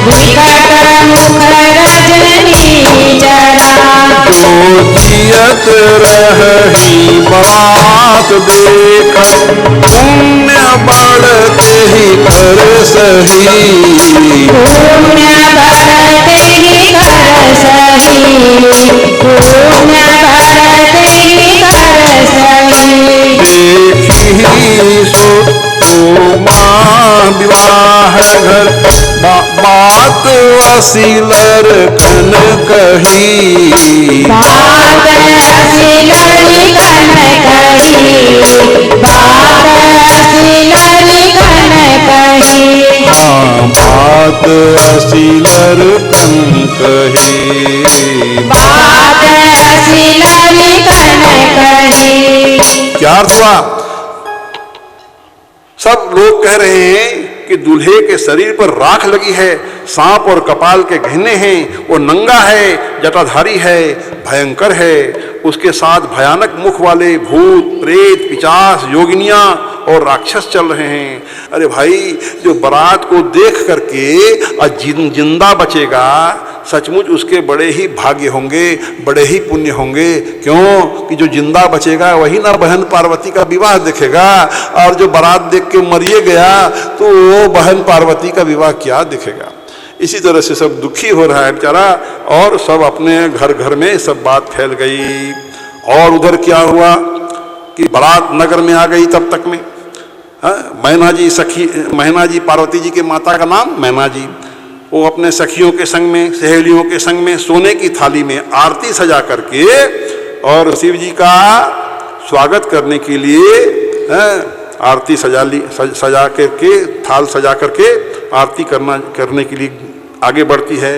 Speaker 1: विकट मुख रजनी चरा।
Speaker 2: जियत रही बात देख पुण्य बढ़ते ही कर सही,
Speaker 1: पुण्य बढ़ते ही कर सही, पुण्य बढ़ते ही कर सही।
Speaker 2: देखी सो माँ विवाह घर बात असीलर कन कही,
Speaker 1: बात असीलर कन कही, बात असीलर कन कही।
Speaker 2: हाँ बात असीलर कन कही,
Speaker 1: बात असीलर कन कही।
Speaker 2: क्या अर्थ हुआ, सब लोग कह रहे हैं कि दूल्हे के शरीर पर राख लगी है, सांप और कपाल के गहने हैं, वो नंगा है, जटाधारी है, भयंकर है, उसके साथ भयानक मुख वाले भूत प्रेत पिशाच योगिनियां और राक्षस चल रहे हैं। अरे भाई, जो बारात को देख करके जिंदा बचेगा सचमुच उसके बड़े ही भाग्य होंगे, बड़े ही पुण्य होंगे। क्यों कि जो जिंदा बचेगा वही ना बहन पार्वती का विवाह देखेगा, और जो बारात देख के मरिए गया तो वो बहन पार्वती का विवाह क्या देखेगा। इसी तरह से सब दुखी हो रहा है बेचारा, और सब अपने घर घर में सब बात फैल गई। और उधर क्या हुआ कि बारात नगर में आ गई तब तक में, मैना जी सखी, मैना जी पार्वती जी के माता का नाम मैना जी। वो अपने सखियों के संग में, सहेलियों के संग में सोने की थाली में आरती सजा करके और शिव जी का स्वागत करने के लिए आरती सजा करके, थाल सजा करके आरती करने के लिए आगे बढ़ती है।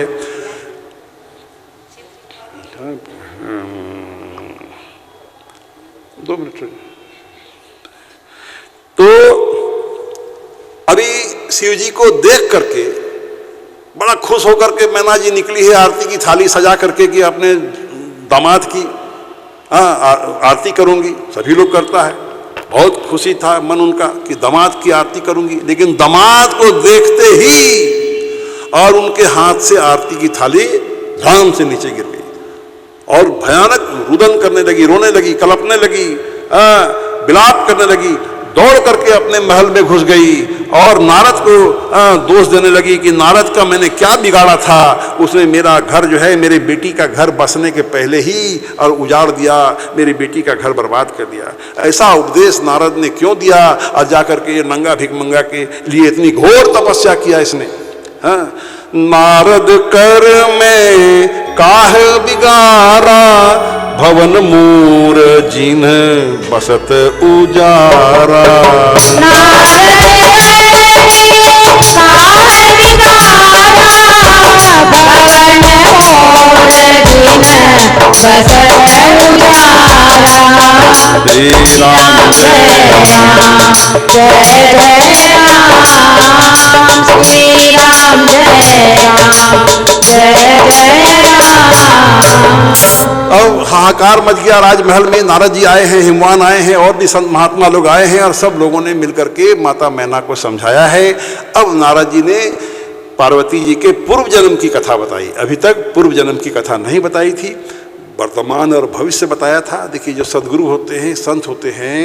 Speaker 2: दो मिनट। तो अभी शिव जी को देख करके बड़ा खुश होकर के मैना जी निकली है आरती की थाली सजा करके कि अपने दामाद की आरती करूंगी। सभी लोग करता है, बहुत खुशी था मन उनका कि दामाद की आरती करूंगी। लेकिन दामाद को देखते ही और उनके हाथ से आरती की थाली धाम से नीचे गिर गई और भयानक रुदन करने लगी, रोने लगी, कलपने लगी, विलाप करने लगी। दौड़ करके अपने महल में घुस गई और नारद को दोष देने लगी कि नारद का मैंने क्या बिगाड़ा था, उसने मेरा घर जो है, मेरी बेटी का घर बसने के पहले ही और उजाड़ दिया, मेरी बेटी का घर बर्बाद कर दिया। ऐसा उपदेश नारद ने क्यों दिया और जाकर के ये नंगा भिखमंगा के लिए इतनी घोर तपस्या किया इसने। नारद कर में काह बिगारा, भवन मूर जिन बसत उजारा। श्री राम जय राम,
Speaker 1: जय जय राम, श्री राम जय राम, जय जय राम।
Speaker 2: अब हाहाकार मच गया राजमहल में। नारद जी आए हैं, हिमवान आए हैं और भी संत महात्मा लोग आए हैं और सब लोगों ने मिलकर के माता मैना को समझाया है। अब नारद जी ने पार्वती जी के पूर्व जन्म की कथा बताई। अभी तक पूर्व जन्म की कथा नहीं बताई थी, वर्तमान और भविष्य बताया था। देखिए जो सदगुरु होते हैं, संत होते हैं,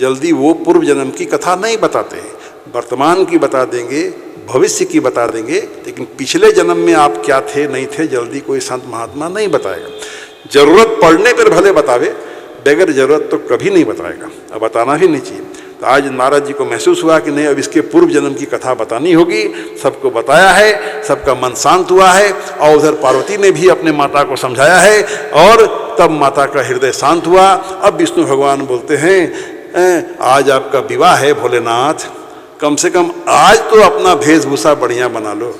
Speaker 2: जल्दी वो पूर्व जन्म की कथा नहीं बताते हैं। वर्तमान की बता देंगे, भविष्य की बता देंगे, लेकिन पिछले जन्म में आप क्या थे नहीं थे जल्दी कोई संत महात्मा नहीं बताएगा। जरूरत पड़ने पर भले बतावे, बगैर जरूरत तो कभी नहीं बताएगा, अब बताना भी नहीं चाहिए। तो आज नारद जी को महसूस हुआ कि नहीं, अब इसके पूर्व जन्म की कथा बतानी होगी। सबको बताया है, सबका मन शांत हुआ है और उधर पार्वती ने भी अपने माता को समझाया है और तब माता का हृदय शांत हुआ। अब विष्णु भगवान बोलते हैं आज आपका विवाह है भोलेनाथ, कम से कम आज तो अपना वेशभूषा बढ़िया बना लो।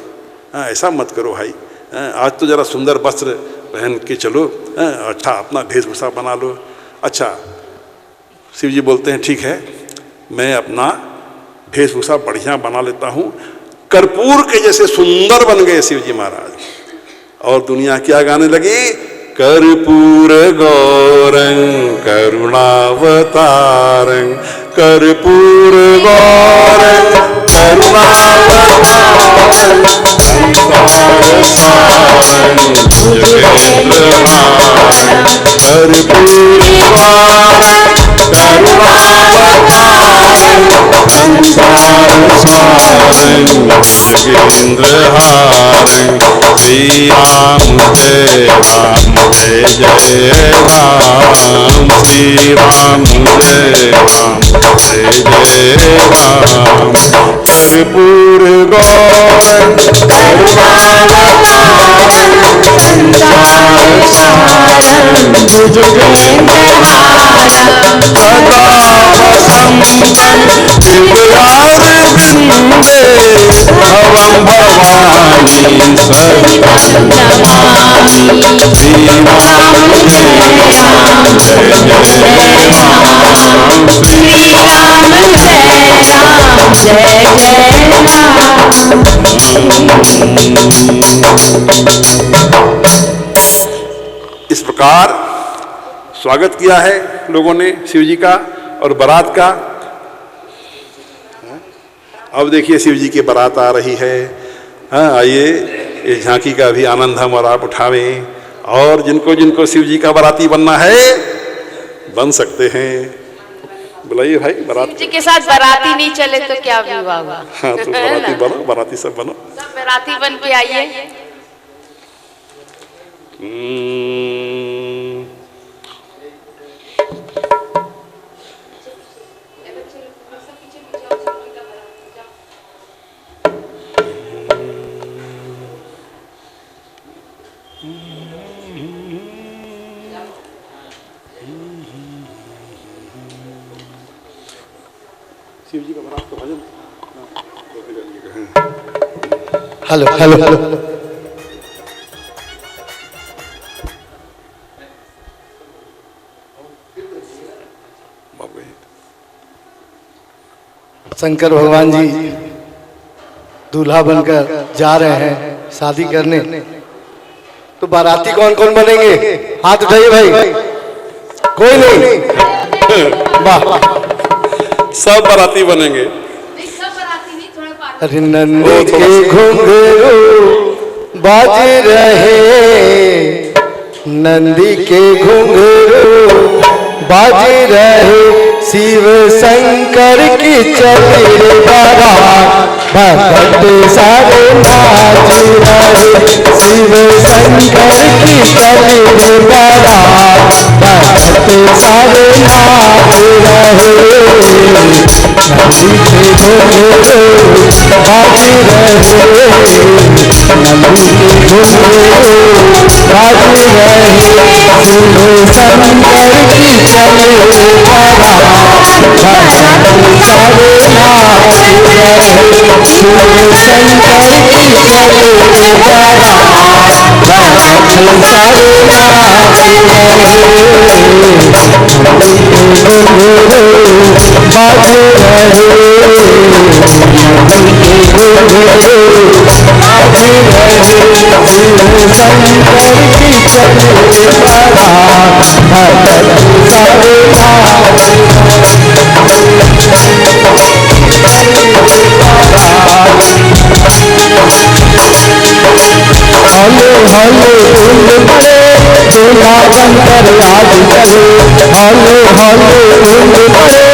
Speaker 2: ऐसा मत करो भाई, आज तो जरा सुंदर वस्त्र पहन के चलो, अच्छा अपना वेशभूषा बना लो। अच्छा, शिव जी बोलते हैं ठीक है, मैं अपना वेशभूषा बढ़िया बना लेता हूँ। कर्पूर के जैसे सुंदर बन गए शिव जी महाराज और दुनिया क्या गाने लगी, कर्पूर गौरं करुणावतारं, कर्पूर गौरं करुणावतारं, संसार सारं जगेंद्रहारं, कर्पूर गौरं करुणावतारं, संसार सारं जगेंद्रहारं। श्री राम जय राम, जय जय राम, श्री राम जय राम, जय जय राम। कर्पूर गौरं करुणावतारं, संसार सारं भुजगेन्द्रहारं, सदा वसन्तं दिव्यारविन्दे, भवं भवानी सहितं नमामि। श्री राम जय राम, जय जय राम, श्री राम जय राम, जय जय राम। इस प्रकार स्वागत किया है लोगों ने शिव जी का और बारात का। अब देखिए शिव जी की बारात आ रही है। आइए इस झांकी का भी आनंद हम और आप उठावें और जिनको जिनको शिव जी का बाराती बनना है बन सकते हैं। बुलाइए भाई बारात
Speaker 3: जी के साथ बाराती नहीं चले तो क्या विवाह हुआ।
Speaker 2: हाँ तो बाराती बनो, बाराती सब बनो,
Speaker 3: सब बाराती बन के आइए।
Speaker 2: शिव जी का बरात का भजन।
Speaker 4: हेलो हेलो हेलो शंकर भगवान जी दूल्हा बनकर जा रहे हैं शादी करने, तो बाराती कौन कौन बनेंगे? हाथ उठाइए भाई। कोई नहीं? वाह,
Speaker 2: सब बाराती बनेंगे।
Speaker 4: अरे नंदी के घुंघरू बाज रहे, नंदी के घुंघरू बाज रहे, शिव शंकर की चली रे बारात, भक्त सारे नाच रहे, शिव शंकर की चली रे बारात, भक्त सारे नाच रहे, नंदी के घुंघरू बाज रहे, नंदी के घुंघरू बाज रहे, शिव शंकर की चली रे बारात, भक्त सारे नाच रहे, शिव शंकर की चली रे बारात, भक्त सारे नाच रहे, नंदी के घुंघरू बाज रहे, नंदी के घुंघरू बाज रहे, शिव शंकर की चली रे बारात, भक्त सारे नाच हले हले धुंध पड़े, दूल्हा बनकर आज चले, हले हले धुंध पड़े,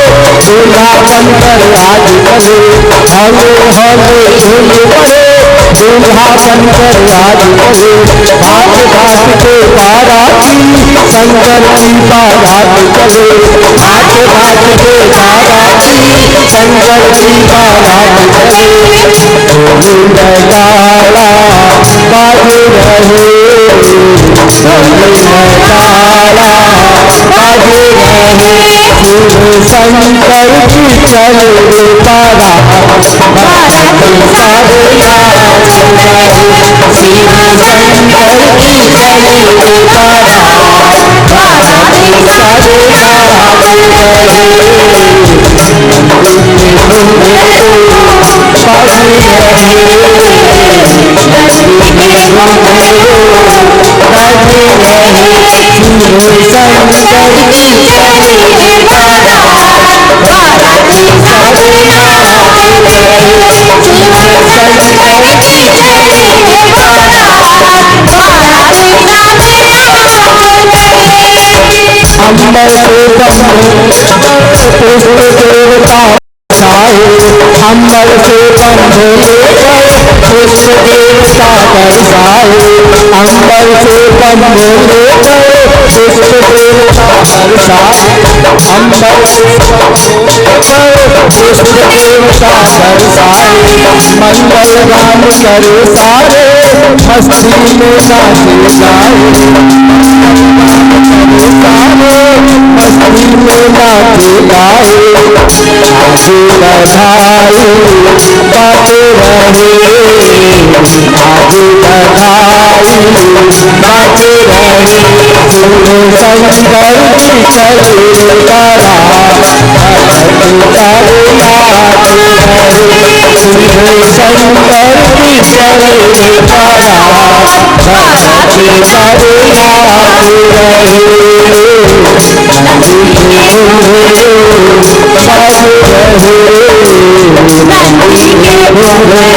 Speaker 4: दूल्हा बनकर आज चले, हले हले धुंध पड़े, दूल्हा बनकर आज चले, घाट घाट के बाराती शंकर की बारात चले, घाट घाट के बाराती शंकर की बारात चले, ढोल नगाड़ा बाज रहे, ढोल नगाड़ा बाज रहे, शिव शंकर की चले रे बारात, भक्त सारे नाच रहे, शिव शंकर की चले रे बारात, भक्त सारे नाच रहे, नंदी के घुंघरू बाज रहे, नंदी के घुंघरू बाज रहे, शिव शंकर की चली रे बारात, भक्त सारे नाच रहे, शिव शंकर की चली रे बारात, भक्त सारे नाच रहे। अंबर से पुष्प देवता बरसाए, अंबर से बंधु लेकर पुष्प देवता बरसाए, अंबर से बंधु लेकर पुष्प देवता बरसाए, अंबर से बंधु लेकर पुष्प देवता बरसाए, मंगल गान करे सारे मस्ती में नाचे गाए, मस्ती में नाचे गाए, आगे बधाई बाजे रहे, आगे बधाई बाजे रहे, शिव शंकर की चली रे बारात, भक्त सारे नाच रहे, शिव शंकर की चली रे बारात, भक्त सारे नाच रहे, नंदी के घुंघरू बाज रहे, नंदी के घुंघरू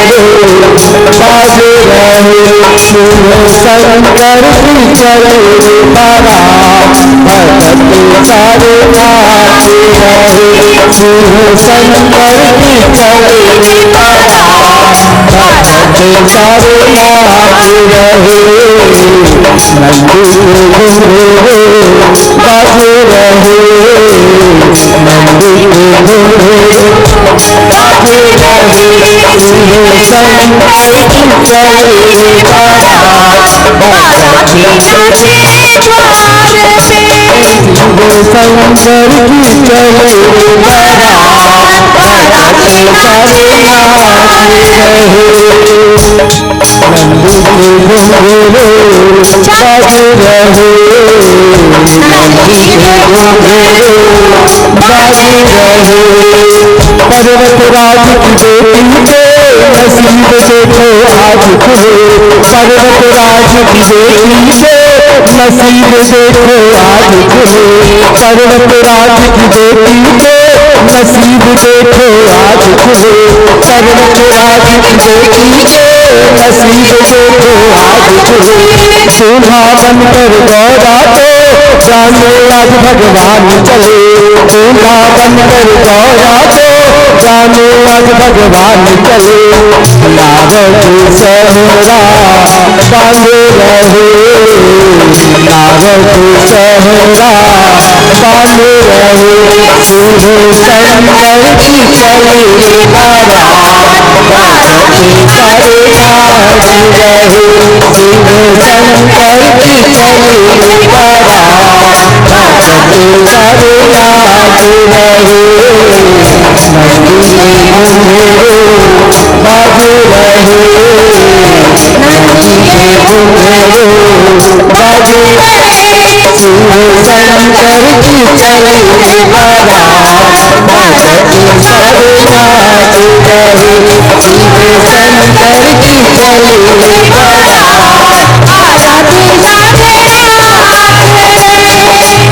Speaker 4: बाज रहे, शिव शंकर की चली रे बारात, भक्त सारे नाच रहे, शिव शंकर की चली रे बारात, भक्त सारे नाच रहे, नंदी के घुंघरू बाज रहे, नंदी के घुंघरू बाज रहे, शिव शंकर की चली रे बारात, भक्त
Speaker 5: पर्वतराज की बेटी के नसीब देखो आज खुले, पर्वतराज की बेटी के नसीब देखो आज खुले, पर्वतराज की बेटी के नसीब देखो आज खुले, पर्वतराज की बेटी के नसीब देखो आज खुले। दूल्हा बनकर गौरा तो जाने आज भगवान चले, दूल्हा बनकर गौरा तो जाने आज भगवान चले। नारद सहरा बांधे रहे, नारद सहरा बांधे रहे, शिव शंकर की चले धारा, भारत सारे नाच रहे, शिव शंकर की चले धारा, भारत सारे नाच रहे। नंदी घुंघरू बाज रहे, नंदी घुंघरू बाज रहे, शिव शंकर की चले धारा, भारत सारे नाच रहे, शिव शंकर की चले धारा, भारत सारे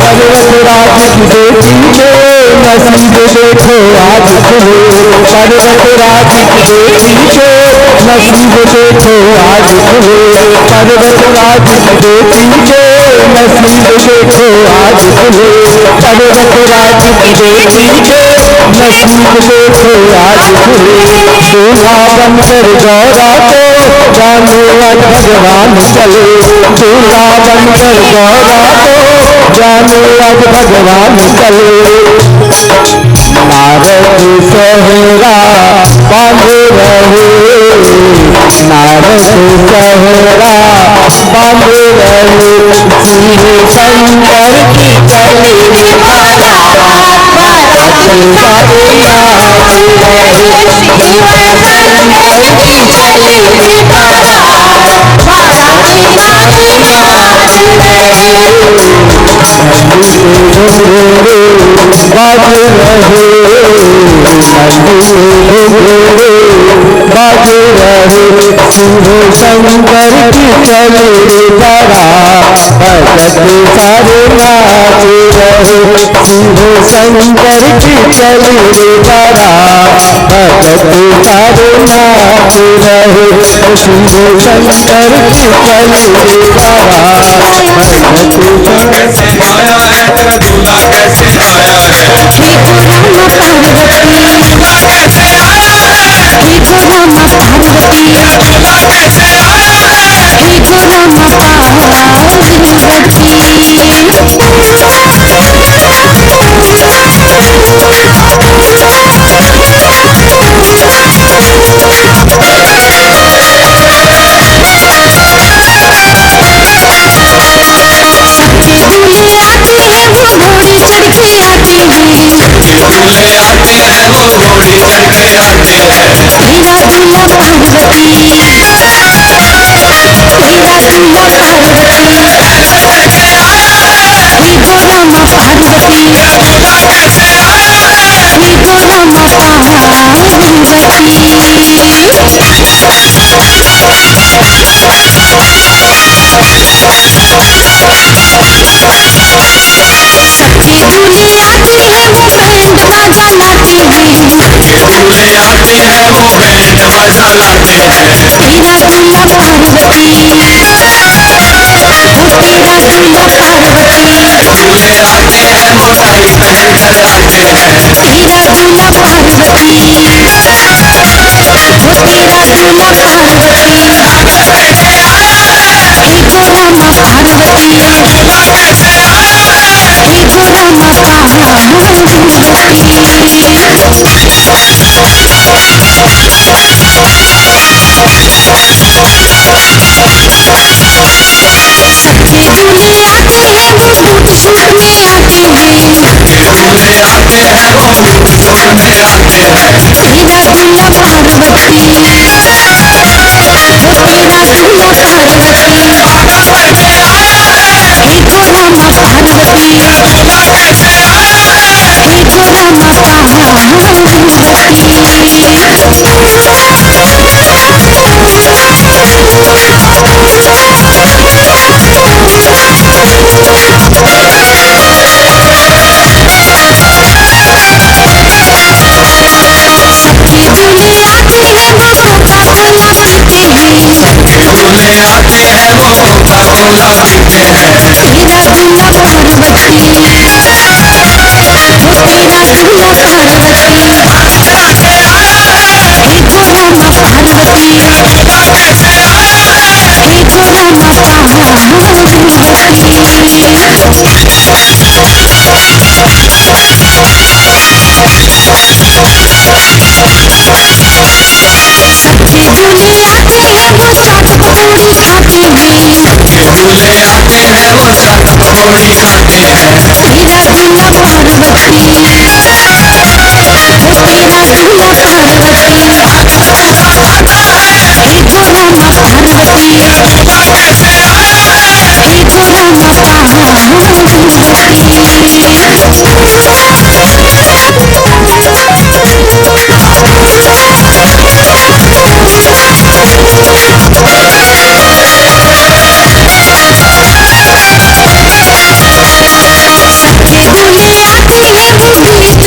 Speaker 5: पर्वतराज की बेटी के नसीब देखो आज खुले, पर्वतराज की बेटी के नसीब देखो आज खुले, पर्वतराज की बेटी के नसीब देखो आज खुले, पर्वतराज की बेटी के नसीब देखो आज खुले। दूल्हा बनकर गौरा तो जाने आज भगवान चले, दूल्हा बनकर गौरा तो जाने आज भगवान चले। नारद सहरा बांधे रहे, नारद सहरा बांधे रहे, शिव शंकर की चले धारा, भारत सारे नाच रहे, शिव शंकर की चले धारा, भारत सारे नाच रहे। बाज रहे, बाज रहे, शिव शंकर की चले धारा, भक्त सारे नाच रहे, शिव शंकर की चले धारा, भक्त सारे नाच रहे, शिव शंकर की चले धारा,
Speaker 6: कैसे आया है दूल्हा कैसे आया है, दूल्हा कैसे आया है, दूल्हा कैसे आया है, दूल्हे आते हैं वो घोड़ी चढ़ के आते हैं,
Speaker 1: हीरा दूल्हा पार्वती, हीरा दूल्हा पार्वती,
Speaker 6: कैसे आया है,
Speaker 1: ही गोरामा पार्वती,
Speaker 6: दूल्हा कैसे आया है,
Speaker 1: ही गोरामा पार्वती। सच्चे दूल्हे आते हैं वो बैंड बाजा लाते हैं,
Speaker 6: दूल्हे आते हैं वो बैंड बाजा लाते हैं,
Speaker 1: हीरा दूल्हा पार्वती, ओ तेरा दूल्हा पार्वती,
Speaker 6: दूल्हे आते हैं वो टाई पहन कर आते हैं,
Speaker 1: हीरा दूल्हा पार्वती, ओ तेरा दूल्हा पार्वती,
Speaker 6: कैसे आया है,
Speaker 1: ही गोरामा पार्वती,
Speaker 6: दूल्हा कैसे आया है,
Speaker 1: ही गोरामा पार्वती। सच्चे सूट में आते हैं,
Speaker 6: दूल्हे आते हैं वो सूट में आते हैं।
Speaker 1: तेरा दूल्हा पार्वती, ओ तेरा दूल्हा पार्वती, हे जो रामा पार्वती, हे जो रामा सबके दूल्हे आते हैं वो कोका कोला पीते हैं,
Speaker 6: दूल्हे आते हैं वो कोका कोला पीते हैं।
Speaker 1: तेरा दूल्हा पार्वती, ओ तेरा दूल्हा पार्वती, हे जो रामा पार्वती, हे जो रामा सबके दूल्हे आते हैं वो चाट पकौड़ी खाते हैं,
Speaker 6: दूल्हे आते हैं वो चाट पकौड़ी खाते हैं।
Speaker 1: तेरा दूल्हा पार्वती, ओ तेरा दूल्हा पार्वती, हे जो रामा पार्वती, हे जो रामा सबके दूल्हे आते हैं वो गीत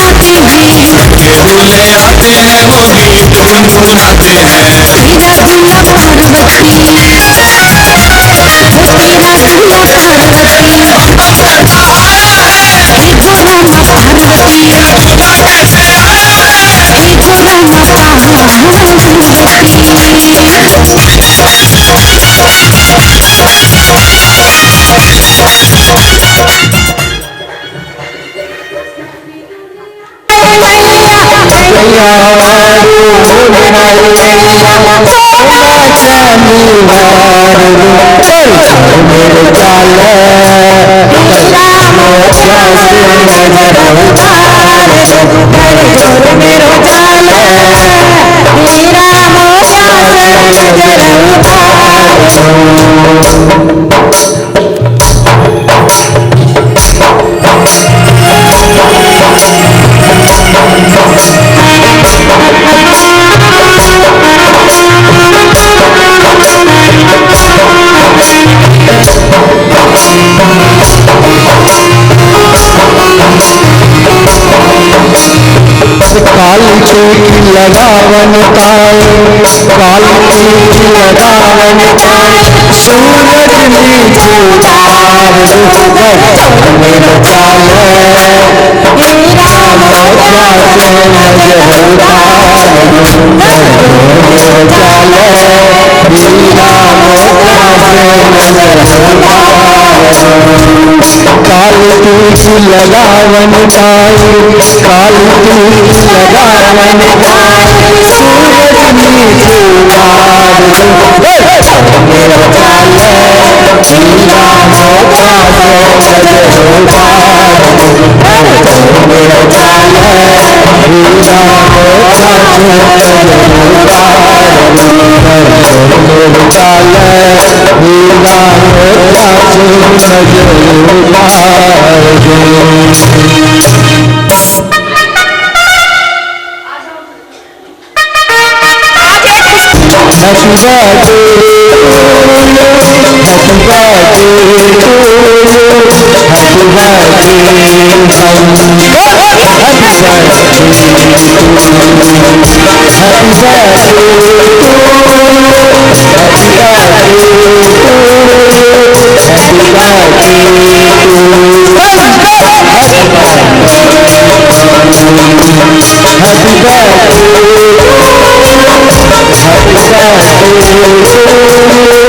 Speaker 1: गुनगुनाते हैं,
Speaker 6: दूल्हे आते हैं वो गीत गुनगुनाते हैं।
Speaker 1: तेरा दूल्हा पार्वती, ओ तेरा दूल्हा पार्वती, हे जो रामा पार्वती, हे जो रामा
Speaker 5: काली चोटी लगावन पाए, काली चोटी लगावन पाए, सूरज नीचे उतार में चाले, तेरा मोजा से नजर उतार चाले, तेरा मोजा से नजर उतार। काली चोटी लगावन पाए, काली चोटी लगावन पाए, सूरज नीचे उतार मेरा चाले, तेरा मोजा से नजर उतार मेरा चाले, तेरा मोजा से नजर उतार मेरा चाले, तेरा मोजा से नजर Happy birthday to you.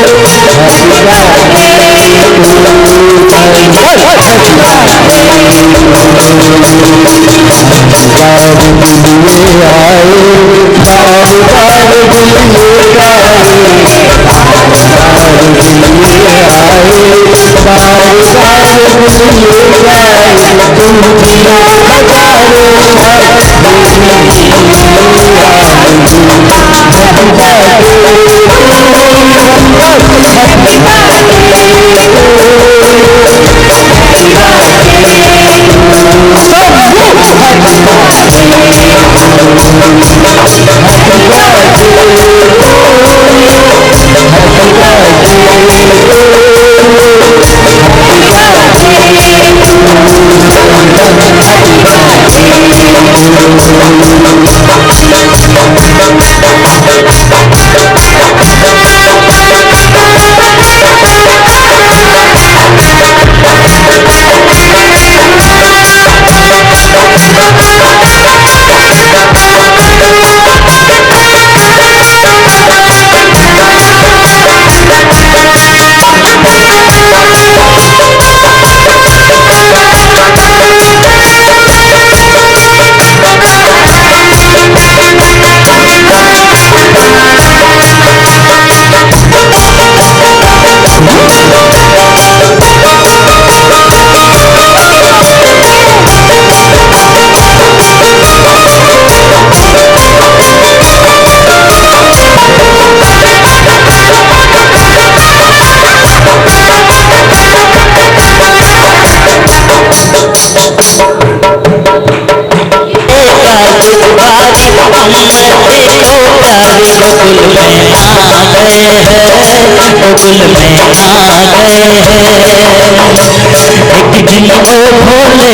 Speaker 5: एक दिन वो भोले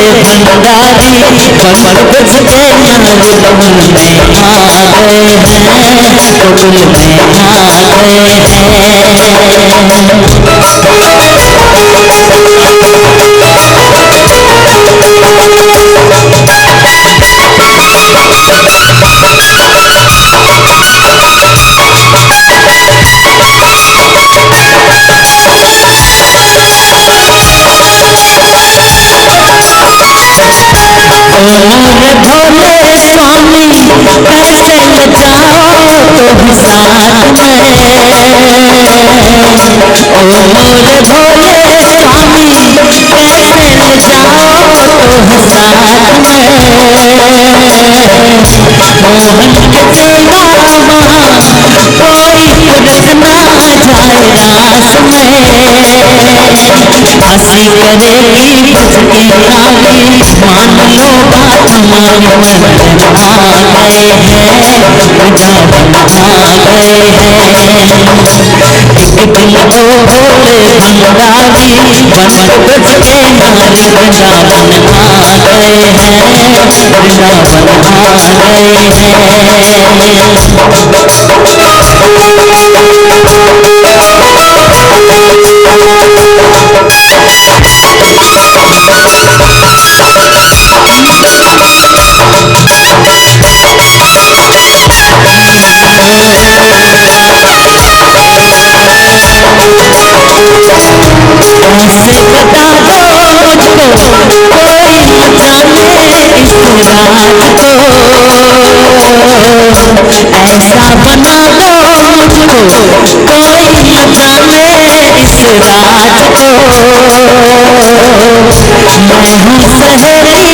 Speaker 5: भंडारी कमर बच के गोकुल में आ गए हैं, गोकुल में आ गए मोरे भोले स्वामी कैसे न जाओ तुम साथ में, ओ मोरे भोले स्वामी कैसे न जाओ तुम साथ में। मोहन के चेला वहाँ कोई पुलिस ना जाए रास में, हंसी करेगी उसकी नाली मान लो बात हमारे मन आ गए हैं, वृंदावन आ गए हैं। एक दिन तो भोले भंडारी बनकर बच के नाली वृंदावन आ गए हैं, वृंदावन आ गए कैसे बता दो मुझको कोई न जाने इस राज को, ऐसा बना दो मुझको कोई न जाने इस राज को। मैं हूँ सहेली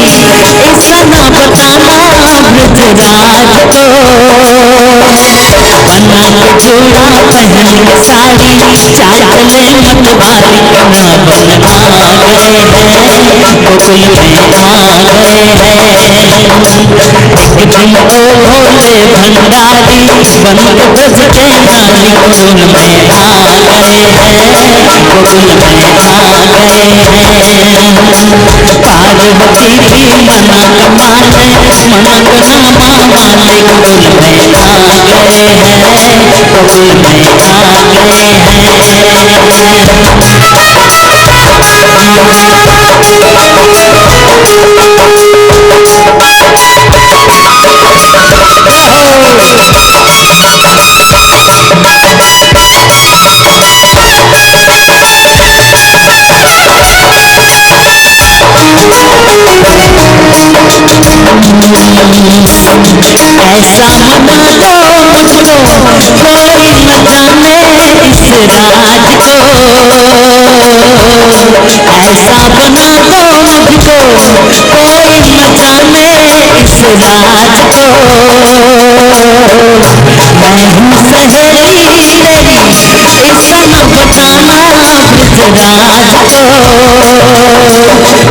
Speaker 5: तेरी ऐसा ना बताना ब्रजराज को, बना के जोड़ा पहन के साड़ी चाल चले मत वाली वृंदावन आ गए हैं, गोकुल में आ गए हैं। एक दिन तो भोले भंडारी बनकर बज के नाली गोकुल में आ गए हैं, गोकुल में आ गए हैं। पार्वती भी मना कमाने मनगना मामाले गोकुल में आ गए हैं, गोकुल में आ गए ऐसा मना दो मुझको कोई न जाने इस राज को, ऐसा बना दो मुझको कोई न जाने इस राज को। मैं हूँ सहेली तेरी ऐसा न बताना ब्रजराज को।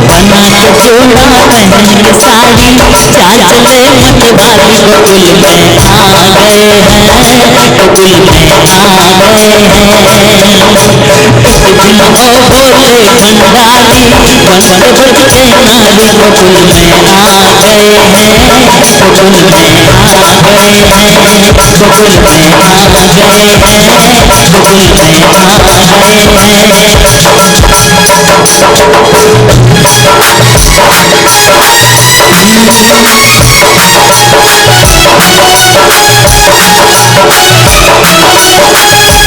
Speaker 5: बना के जोड़ा पहन के साड़ी चाल चले मतवाली गोकुल में आ गए हैं, गोकुल में आ गए हैं। एक दिन ओ बोले भंडारी बंद बजते नारी गोकुल में आ गए हैं, गोकुल में आ गए हैं, गोकुल में आ गए हैं, गोकुल में आ गए हैं।